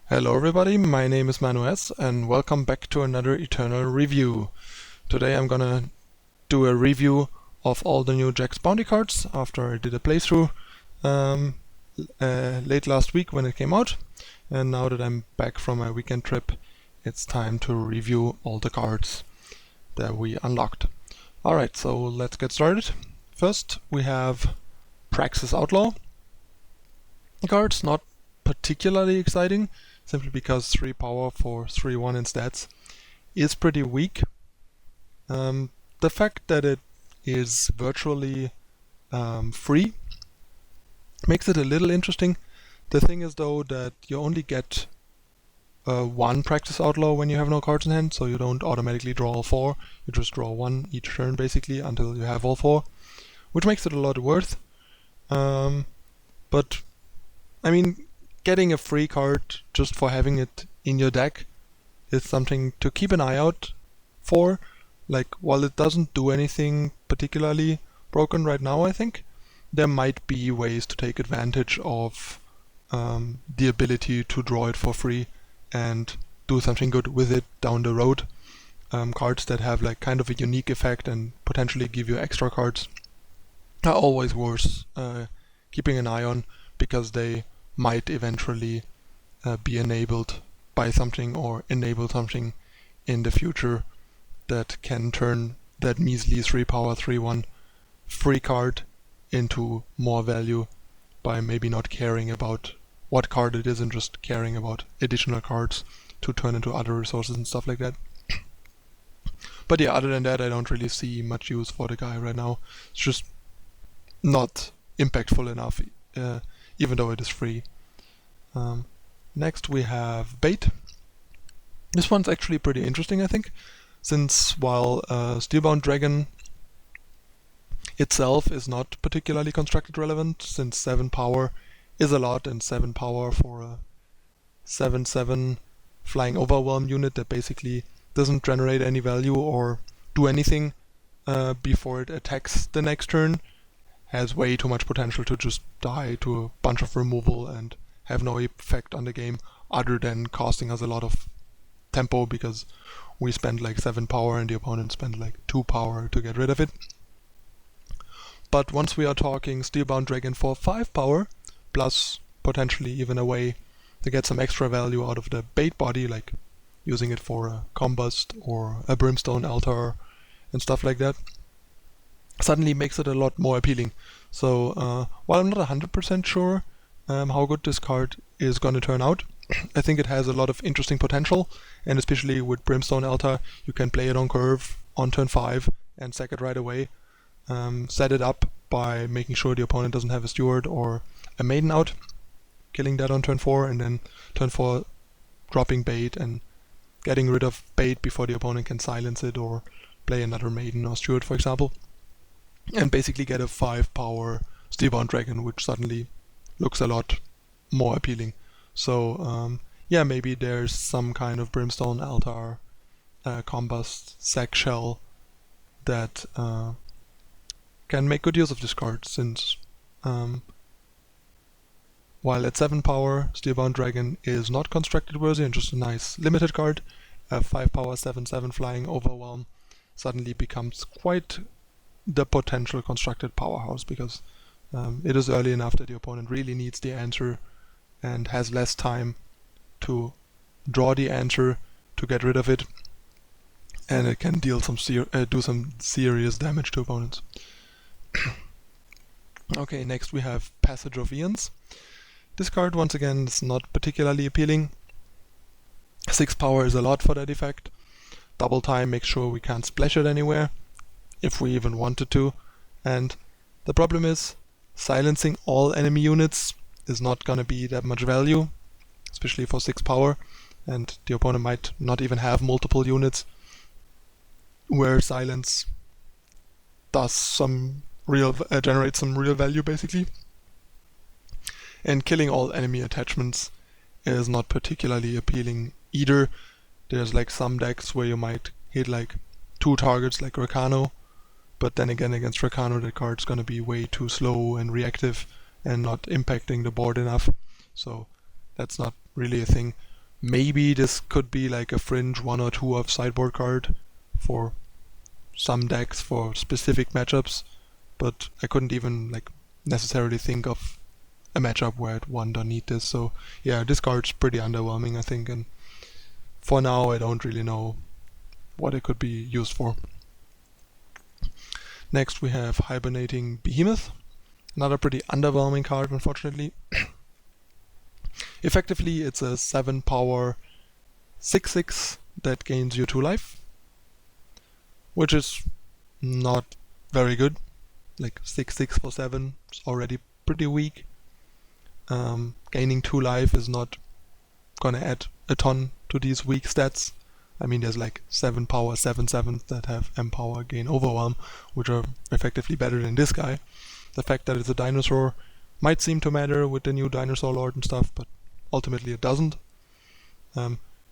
Hello everybody, my name is ManuS and welcome back to another Eternal review. Today I'm gonna do a review of all the new Jekk's bounty cards after I did a playthrough late last week when it came out. And now that I'm back from my weekend trip, it's time to review all the cards that we unlocked. Alright, so let's get started. First we have Praxis Outlaw cards, not particularly exciting, simply because 3 power for 3/1 in stats is pretty weak. The fact that it is virtually free makes it a little interesting. The thing is though that you only get one Praxis Outlaw when you have no cards in hand, so you don't automatically draw all 4, you just draw 1 each turn basically until you have all 4, which makes it a lot worth. But I mean, getting a free card just for having it in your deck is something to keep an eye out for. Like, while it doesn't do anything particularly broken right now, I think, there might be ways to take advantage of the ability to draw it for free and do something good with it down the road. Cards that have like kind of a unique effect and potentially give you extra cards are always worth keeping an eye on, because they might eventually be enabled by something or enable something in the future that can turn that measly 3 power 3/1 free card into more value by maybe not caring about what card it is and just caring about additional cards to turn into other resources and stuff like that. But yeah, other than that, I don't really see much use for the guy right now. It's just not impactful enough, even though it is free. Next we have Bait. This one's actually pretty interesting, I think, since while Steelbound Dragon itself is not particularly constructed relevant, since 7 power is a lot, and 7 power for a 7/7 flying overwhelm unit that basically doesn't generate any value or do anything before it attacks the next turn has way too much potential to just die to a bunch of removal and have no effect on the game other than costing us a lot of tempo, because we spend like 7 power and the opponent spent like 2 power to get rid of it. But once we are talking Steelbound Dragon for 5 power, plus potentially even a way to get some extra value out of the bait body, like using it for a Combust or a Brimstone Altar and stuff like that, suddenly makes it a lot more appealing. So while I'm not 100% sure how good this card is going to turn out, I think it has a lot of interesting potential, and especially with Brimstone Altar, you can play it on curve on turn 5 and sack it right away. Set it up by making sure the opponent doesn't have a Steward or a Maiden out, killing that on turn 4, and then turn 4 dropping Bait and getting rid of Bait before the opponent can silence it or play another Maiden or Steward, for example, and basically get a 5 power Steelbound Dragon, which suddenly looks a lot more appealing. So yeah, maybe there's some kind of Brimstone Altar Combust Sack Shell that can make good use of this card, since while at 7 power Steelbound Dragon is not constructed worthy and just a nice limited card, a 5 power 7/7 flying overwhelm suddenly becomes quite the potential constructed powerhouse, because it is early enough that the opponent really needs the answer and has less time to draw the answer to get rid of it, and it can deal do some serious damage to opponents. Okay, next we have Passage of Jovians. This card once again is not particularly appealing. 6 power is a lot for that effect. Double time makes sure we can't splash it anywhere, if we even wanted to, and the problem is silencing all enemy units is not gonna be that much value, especially for 6 power, and the opponent might not even have multiple units where silence does some generates some real value basically. And killing all enemy attachments is not particularly appealing either. There's like some decks where you might hit like 2 targets like Rakano, but then again against Rakano the card's gonna be way too slow and reactive and not impacting the board enough, so that's not really a thing. maybe this could be like a fringe 1 or 2 of sideboard card for some decks for specific matchups, but I couldn't even like necessarily think of a matchup where it one don't need this. So yeah, this card's pretty underwhelming, I think, and for now I don't really know what it could be used for. Next we have Hibernating Behemoth, another pretty underwhelming card, unfortunately. Effectively, it's a 7 power 6/6 that gains you 2 life, which is not very good. Like 6/6 for 7 is already pretty weak. Gaining 2 life is not gonna add a ton to these weak stats. I mean, there's like 7 power 7/7 that have M power gain overwhelm, which are effectively better than this guy. The fact that it's a dinosaur might seem to matter with the new dinosaur lord and stuff, but ultimately it doesn't.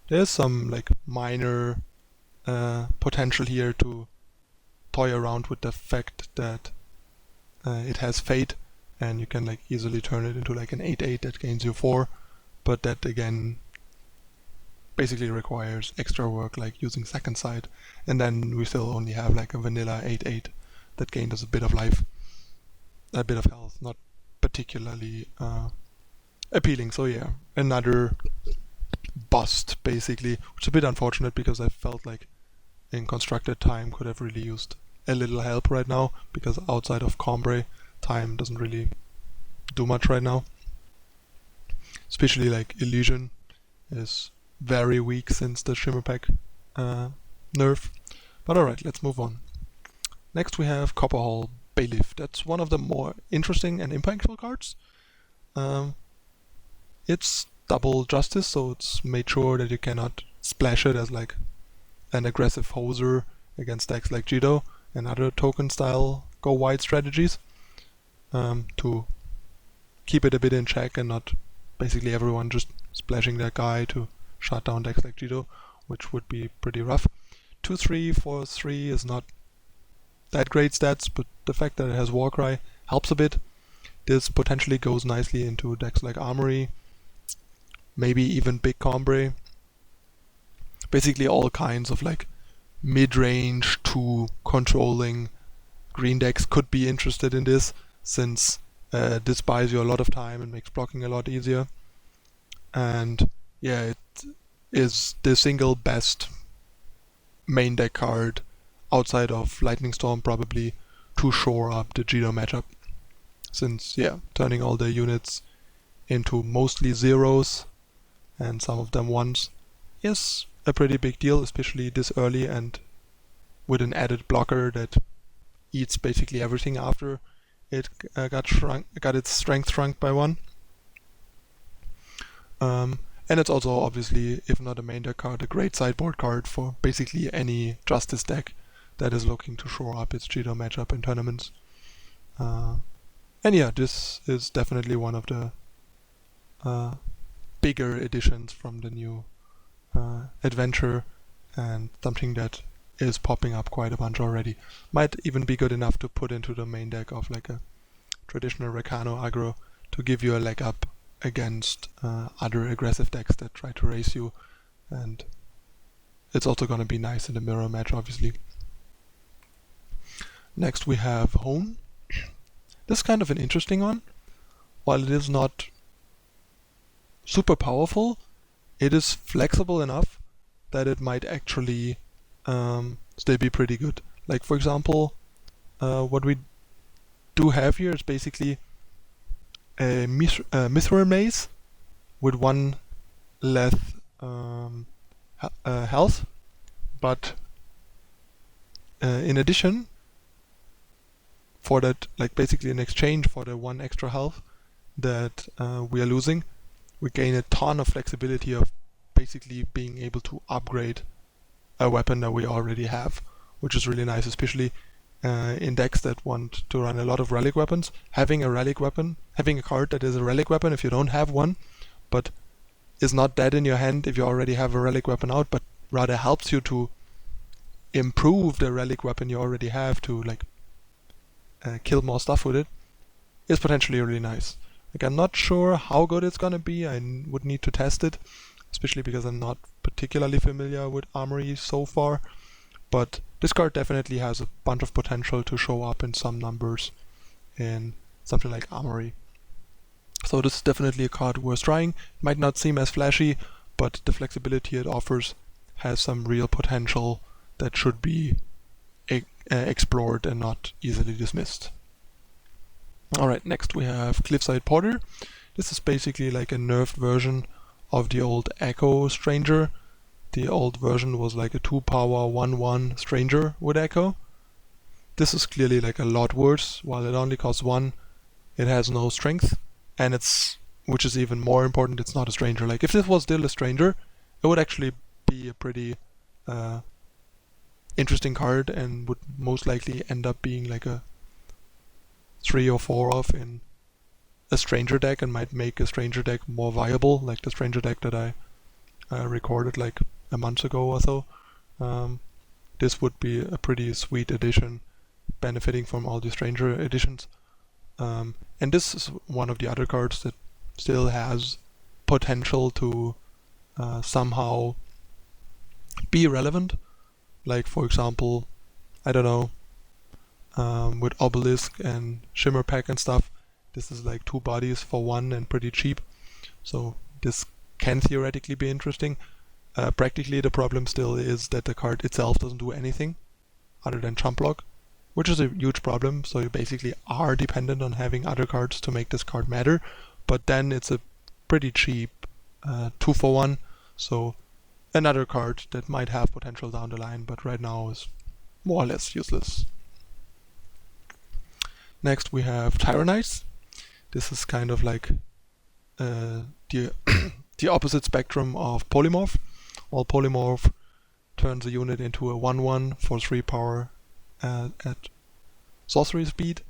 There's some like minor potential here to toy around with the fact that it has fate, and you can like easily turn it into like an 8/8 that gains you 4, but that again basically requires extra work, like using second sight, and then we still only have like a vanilla 8/8 that gained us a bit of life, a bit of health, not particularly appealing. So yeah, another bust basically, which is a bit unfortunate because I felt like in Constructed Time could have really used a little help right now, because outside of Cambria, Time doesn't really do much right now. Especially like Illusion is very weak since the Shimmer Pack nerf. But alright, let's move on. Next we have Copperhall Bailiff. That's one of the more interesting and impactful cards. It's double justice, so it's made sure that you cannot splash it as like an aggressive hoser against decks like Jido and other token style go wide strategies, to keep it a bit in check and not basically everyone just splashing their guy to shut down decks like Jido, which would be pretty rough. 2/3 for 3 is not that great stats, but the fact that it has Warcry helps a bit. This potentially goes nicely into decks like Armory, maybe even Big Cambria. Basically all kinds of like mid-range to controlling green decks could be interested in this, since this buys you a lot of time and makes blocking a lot easier. And yeah, it is the single best main deck card outside of Lightning Storm probably to shore up the Jido matchup. Since yeah, turning all the units into mostly zeros and some of them ones is a pretty big deal, especially this early and with an added blocker that eats basically everything after it got its strength shrunk by 1. And it's also obviously, if not a main deck card, a great sideboard card for basically any Justice deck that is looking to shore up its Jido matchup in tournaments. And yeah, this is definitely one of the bigger additions from the new adventure, and something that is popping up quite a bunch already. Might even be good enough to put into the main deck of like a traditional Recano aggro to give you a leg up against other aggressive decks that try to race you, and it's also going to be nice in the mirror match, obviously. Next we have Hone. This is kind of an interesting one. While it is not super powerful, it is flexible enough that it might actually still be pretty good. Like for example, what we do have here is basically a Mithril Maze with 1 less health, but in addition, for that, like basically in exchange for the 1 extra health that we are losing, we gain a ton of flexibility of basically being able to upgrade a weapon that we already have, which is really nice, especially in decks that want to run a lot of relic weapons. Having a relic weapon, having a card that is a relic weapon if you don't have one, but is not dead in your hand if you already have a relic weapon out, but rather helps you to improve the relic weapon you already have to like kill more stuff with it, is potentially really nice. Like I'm not sure how good it's gonna be, I would need to test it, especially because I'm not particularly familiar with Armory so far. But this card definitely has a bunch of potential to show up in some numbers in something like Armory. So this is definitely a card worth trying. It might not seem as flashy, but the flexibility it offers has some real potential that should be explored and not easily dismissed. Alright, next we have Cliffside Potter. This is basically like a nerfed version of the old Echo Stranger. The old version was like a 2-power 1/1 Stranger with Echo. This is clearly like a lot worse. While it only costs 1, it has no strength, and which is even more important, it's not a Stranger. Like if this was still a Stranger, it would actually be a pretty interesting card and would most likely end up being like a 3 or 4 of in a Stranger deck and might make a Stranger deck more viable, like the Stranger deck that I recorded like a month ago or so. This would be a pretty sweet addition, benefiting from all the Stranger editions. And this is one of the other cards that still has potential to somehow be relevant. Like for example, I don't know, with Obelisk and Shimmer Pack and stuff, this is like 2 bodies for 1 and pretty cheap. So this can theoretically be interesting. Practically the problem still is that the card itself doesn't do anything other than chump block, which is a huge problem. So you basically are dependent on having other cards to make this card matter, but then it's a pretty cheap 2 for 1, so another card that might have potential down the line, but right now is more or less useless. Next we have Tyrannize. This is kind of like the the opposite spectrum of Polymorph. While Polymorph turns a unit into a 1/1 for 3 power at sorcery speed,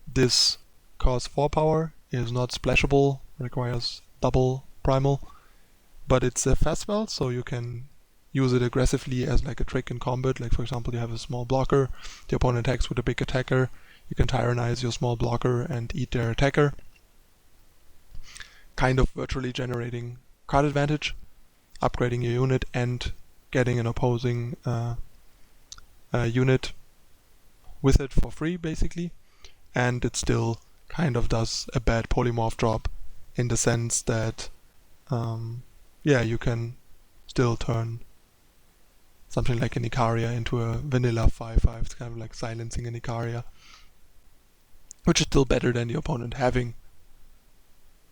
this costs 4 power, is not splashable, requires double primal, but it's a fast spell, so you can use it aggressively as like a trick in combat. Like for example, you have a small blocker, the opponent attacks with a big attacker, you can Tyrannize your small blocker and eat their attacker, kind of virtually generating card advantage, upgrading your unit and getting an opposing unit with it for free basically. And it still kind of does a bad polymorph drop in the sense that you can still turn something like an Icaria into a vanilla 5/5. It's kind of like silencing an Icaria, which is still better than the opponent having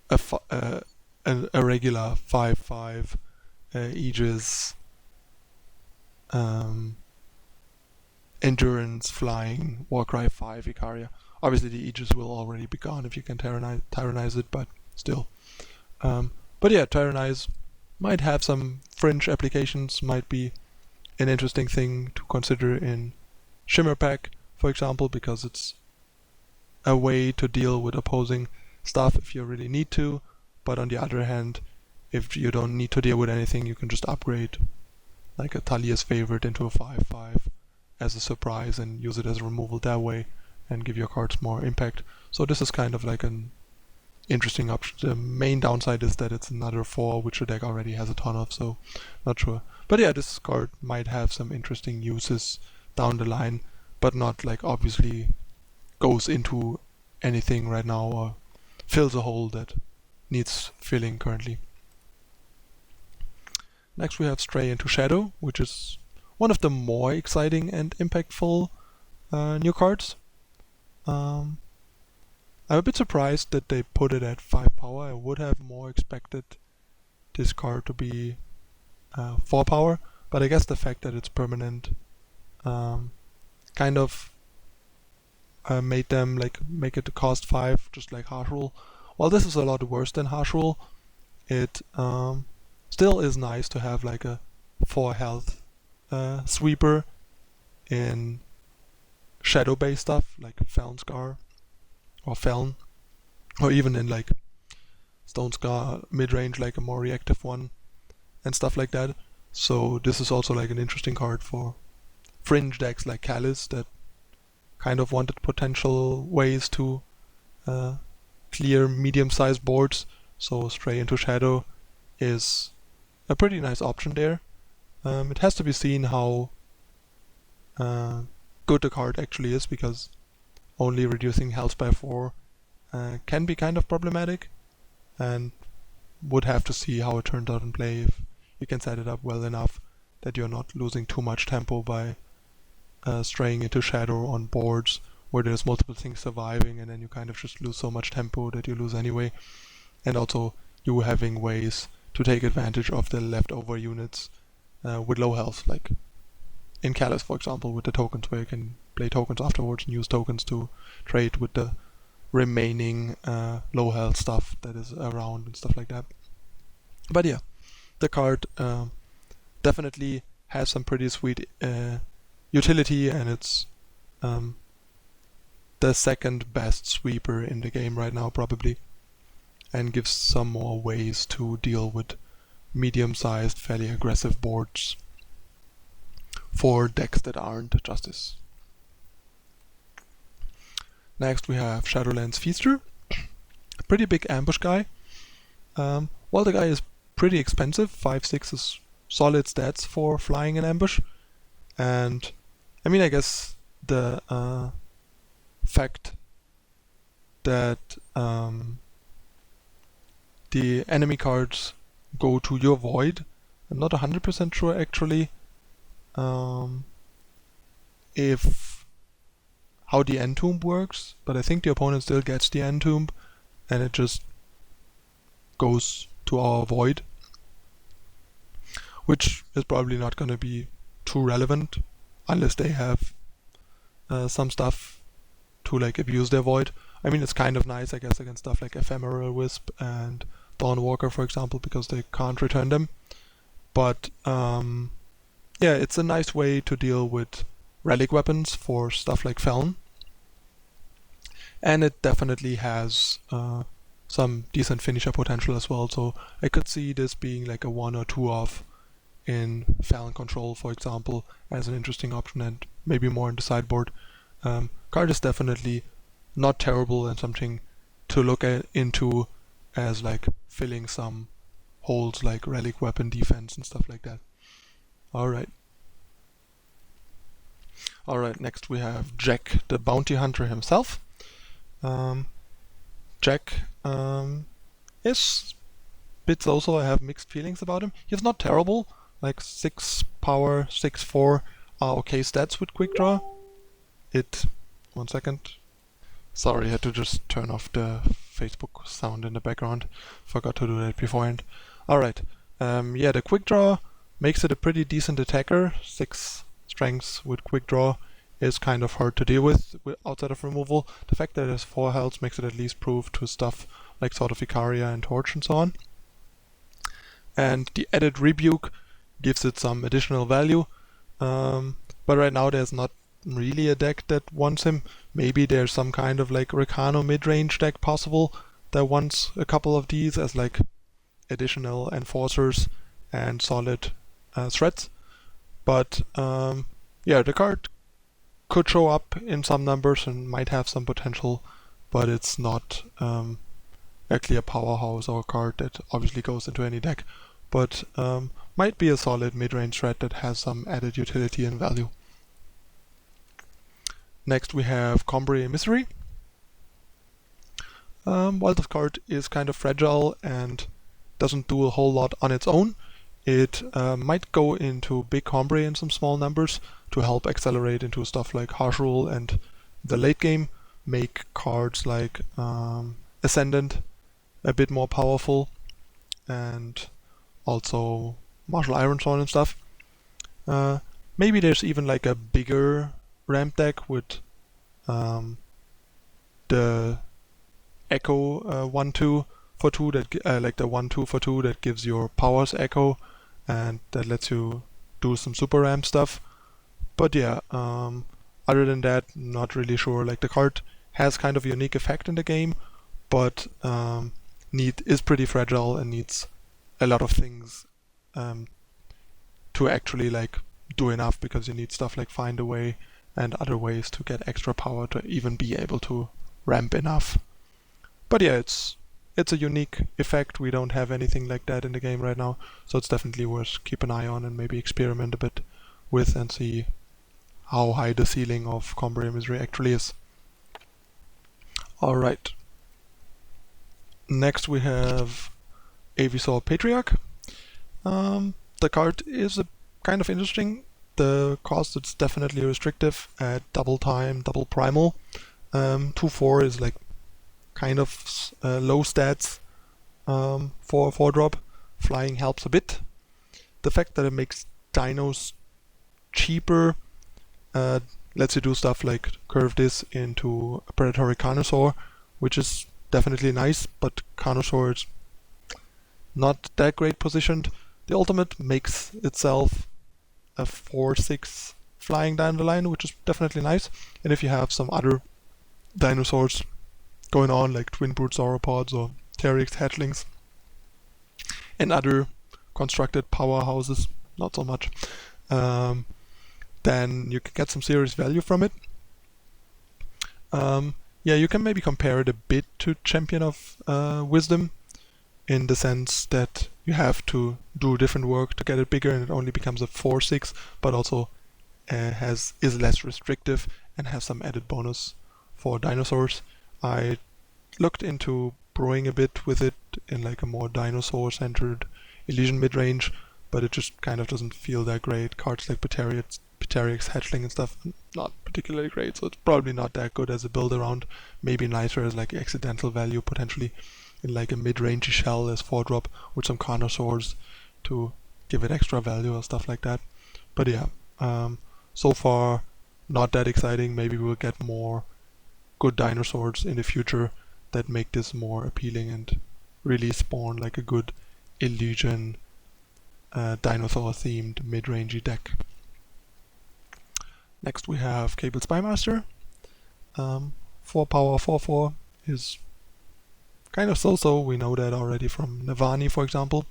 a regular 5/5 Aegis endurance flying Warcry 5 Icaria. Obviously the Aegis will already be gone if you can Tyrannize it, but still. But yeah, Tyrannize might have some fringe applications, might be an interesting thing to consider in Shimmer Pack, for example, because it's a way to deal with opposing stuff if you really need to, but on the other hand, if you don't need to deal with anything, you can just upgrade like a Talia's Favorite into a 5/5 as a surprise and use it as a removal that way and give your cards more impact. So this is kind of like an interesting option. The main downside is that it's another 4, which the deck already has a ton of, so not sure. But yeah, this card might have some interesting uses down the line, but not like obviously goes into anything right now or fills a hole that needs filling currently. Next we have Stray into Shadow, which is one of the more exciting and impactful new cards. I'm a bit surprised that they put it at 5 power. I would have more expected this card to be 4 power, but I guess the fact that it's permanent kind of made them make it cost 5, just like Harsh Rule. While this is a lot worse than Harsh Rule, it still is nice to have like a 4 health sweeper in shadow-based stuff like Feln Scar or Feln, or even in like Stone Scar mid-range, like a more reactive one and stuff like that. So this is also like an interesting card for fringe decks like Callus that kind of wanted potential ways to clear medium-sized boards. So Stray into Shadow is a pretty nice option there. It has to be seen how good the card actually is, because only reducing health by 4 can be kind of problematic, and would have to see how it turns out in play if you can set it up well enough that you're not losing too much tempo by straying into shadow on boards where there's multiple things surviving, and then you kind of just lose so much tempo that you lose anyway. And also you having ways to take advantage of the leftover units with low health, like in Callus, for example, with the tokens, where you can play tokens afterwards and use tokens to trade with the remaining low health stuff that is around and stuff like that. But yeah, the card definitely has some pretty sweet utility, and it's the second best sweeper in the game right now, probably, and gives some more ways to deal with medium-sized, fairly aggressive boards for decks that aren't Justice. Next we have Shadowlands Feaster, a pretty big ambush guy. While the guy is pretty expensive, 5/6 is solid stats for flying in ambush, and I mean, I guess the fact that the enemy cards go to your void, I'm not 100% sure actually if how the Entomb works, but I think the opponent still gets the Entomb and it just goes to our void, which is probably not going to be too relevant unless they have some stuff to like abuse their void. I mean, it's kind of nice, I guess, against stuff like Ephemeral Wisp and Dawnwalker, for example, because they can't return them. But yeah, it's a nice way to deal with relic weapons for stuff like Feln. And it definitely has some decent finisher potential as well, so I could see this being like a 1 or 2 off in Feln control, for example, as an interesting option, and maybe more in the sideboard. Card is definitely not terrible and something to look into as like filling some holes like relic weapon defense and stuff like that. Alright, next we have Jekk, the bounty hunter himself. Jekk is a bit so-so. I have mixed feelings about him. He's not terrible, like 6 power, 6/4 are okay stats with quick draw. One second. Sorry, I had to just turn off the Facebook sound in the background. Forgot to do that beforehand. Alright, yeah, the quick draw makes it a pretty decent attacker. 6 strengths with quick draw is kind of hard to deal with outside of removal. The fact that it has 4 health makes it at least proof to stuff like Sword of Icaria and Torch and so on. And the added Rebuke gives it some additional value. But right now there's not really a deck that wants him. Maybe there's some kind of like Recano mid-range deck possible that wants a couple of these as like additional enforcers and solid threats. But yeah, the card could show up in some numbers and might have some potential, but it's not actually a powerhouse or a card that obviously goes into any deck, but might be a solid mid-range threat that has some added utility and value. Next we have Cambria Mystery. While this card is kind of fragile and doesn't do a whole lot on its own, it might go into big Cambria in some small numbers to help accelerate into stuff like Harsh Rule and the late game, make cards like Ascendant a bit more powerful, and also Martial Ironsworn and stuff. Maybe there's even like a bigger ramp deck with the Echo 1/2 for 2 that like the 1/2 for 2 that gives your powers Echo and that lets you do some super ramp stuff. But yeah, other than that, not really sure. Like the card has kind of a unique effect in the game, but is pretty fragile and needs a lot of things to actually like do enough, because you need stuff like Find a Way and other ways to get extra power to even be able to ramp enough. But yeah, it's it's a unique effect. We don't have anything like that in the game right now, so it's definitely worth keep an eye on and maybe experiment a bit with and see how high the ceiling of Cambria Mystery actually is. Alright. Next we have Avisaur Patriarch. The card is kind of interesting. The cost is definitely restrictive at double time, double primal. 2/4 is like kind of low stats for a 4-drop. Flying helps a bit. The fact that it makes dinos cheaper lets you do stuff like curve this into a predatory Carnosaur, which is definitely nice, but Carnosaur is not that great positioned. The ultimate makes itself a 4/6 flying down the line, which is definitely nice. And if you have some other dinosaurs going on, like twin brood sauropods or T-Rex hatchlings, and other constructed powerhouses, not so much, then you can get some serious value from it. Yeah, you can maybe compare it a bit to Champion of Wisdom, in the sense that you have to do different work to get it bigger, and it only becomes a 4/6, but also is less restrictive and has some added bonus for dinosaurs. I looked into brewing a bit with it in like a more dinosaur-centered Elysian mid-range, but it just kind of doesn't feel that great. Cards like Patriarch, Hatchling and stuff, not particularly great, so it's probably not that good as a build around. Maybe nicer as like accidental value potentially in like a mid-rangey shell as 4-drop with some Carnosaurs to give it extra value or stuff like that. But yeah, so far not that exciting. Maybe we'll get more good dinosaurs in the future that make this more appealing and really spawn like a good Elysian dinosaur-themed mid-rangey deck. Next we have Cable Spymaster. 4 power 4/4 is kind of so-so. We know that already from Navani, for example.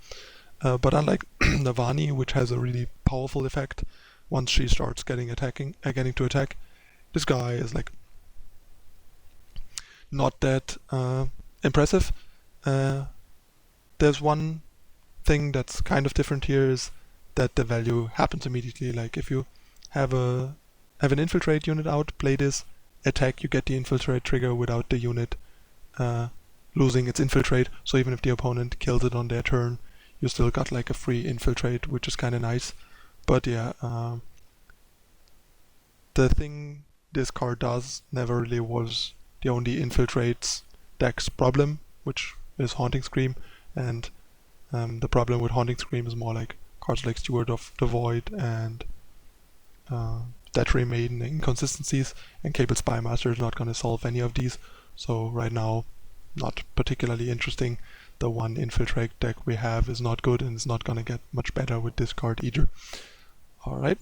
But unlike Navani, which has a really powerful effect, once she starts getting to attack, this guy is like not that impressive. There's one thing that's kind of different here, is that the value happens immediately. Like if you have an infiltrate unit out, play this, attack, you get the infiltrate trigger without the unit losing its infiltrate. So even if the opponent kills it on their turn, you still got like a free infiltrate, which is kind of nice. But yeah, the thing this card does never really was the only infiltrates deck's problem, which is Haunting Scream, and the problem with Haunting Scream is more like cards like Steward of the Void and Statuary Maiden inconsistencies, and Cable Spymaster is not going to solve any of these. So right now, not particularly interesting. The one infiltrate deck we have is not good, and it's not going to get much better with this card either. Alright.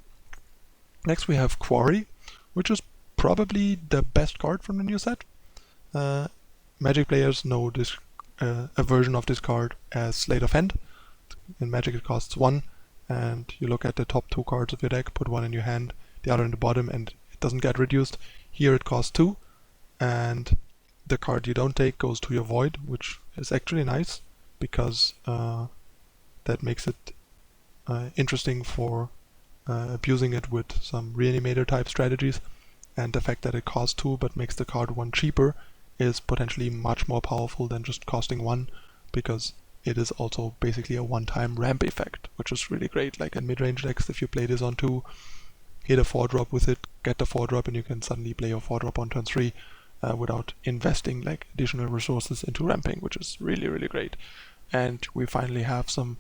Next we have Quarry, which is probably the best card from the new set. Magic players know this a version of this card as Sleight of Hand. In Magic it costs 1, and you look at the top 2 cards of your deck, put one in your hand, the other in the bottom, and it doesn't get reduced. Here it costs 2, and the card you don't take goes to your void, which is actually nice, because that makes it interesting for abusing it with some reanimator type strategies. And the fact that it costs 2 but makes the card 1 cheaper is potentially much more powerful than just costing 1, because it is also basically a one-time ramp effect, which is really great. Like in mid-range decks, if you play this on 2, hit a 4-drop with it, get the 4-drop, and you can suddenly play your 4-drop on turn 3 without investing like additional resources into ramping, which is really, really great. And we finally have some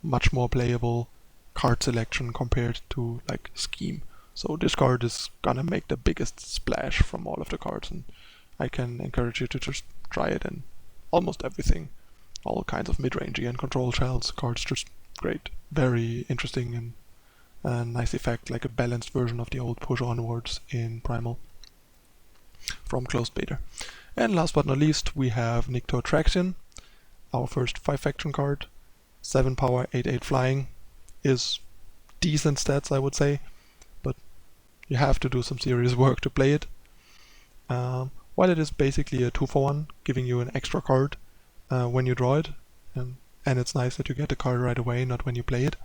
much more playable card selection compared to like Scheme. So this card is gonna make the biggest splash from all of the cards, and I can encourage you to just try it in almost everything. All kinds of mid-rangey and control shells cards, just great. Very interesting and a nice effect, like a balanced version of the old push onwards in Primal from Closed Beta. And last but not least, we have Nikto Traction, our first 5-faction card. 7 power, 8/8 flying is decent stats, I would say, but you have to do some serious work to play it. While it is basically a 2-for-1, giving you an extra card, when you draw it, and it's nice that you get the card right away, not when you play it,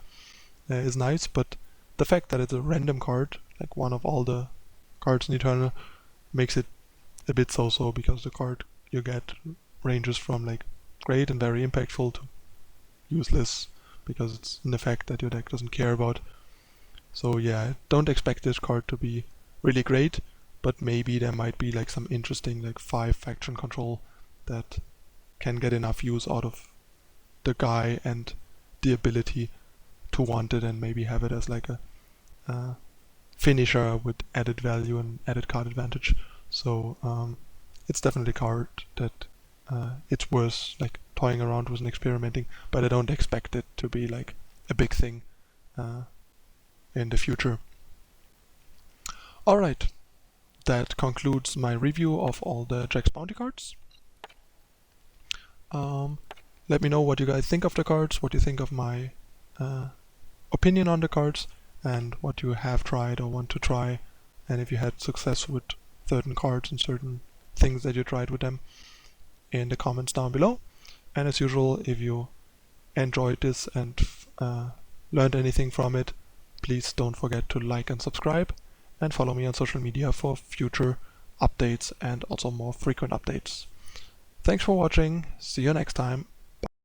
is nice, but the fact that it's a random card, like one of all the cards in Neutona, makes it a bit so-so, because the card you get ranges from like great and very impactful to useless, because it's an effect that your deck doesn't care about. So yeah, don't expect this card to be really great, but maybe there might be like some interesting like 5 faction control that can get enough use out of the guy and the ability to want it, and maybe have it as like a finisher with added value and added card advantage. So it's definitely a card that it's worth like toying around with and experimenting, but I don't expect it to be like a big thing in the future. Alright, that concludes my review of all the Jekk's bounty cards. Let me know what you guys think of the cards, what you think of my opinion on the cards, and what you have tried or want to try, and if you had success with certain cards and certain things that you tried with them, in the comments down below. And as usual, if you enjoyed this and learned anything from it, please don't forget to like and subscribe, and follow me on social media for future updates and also more frequent updates. Thanks for watching, see you next time.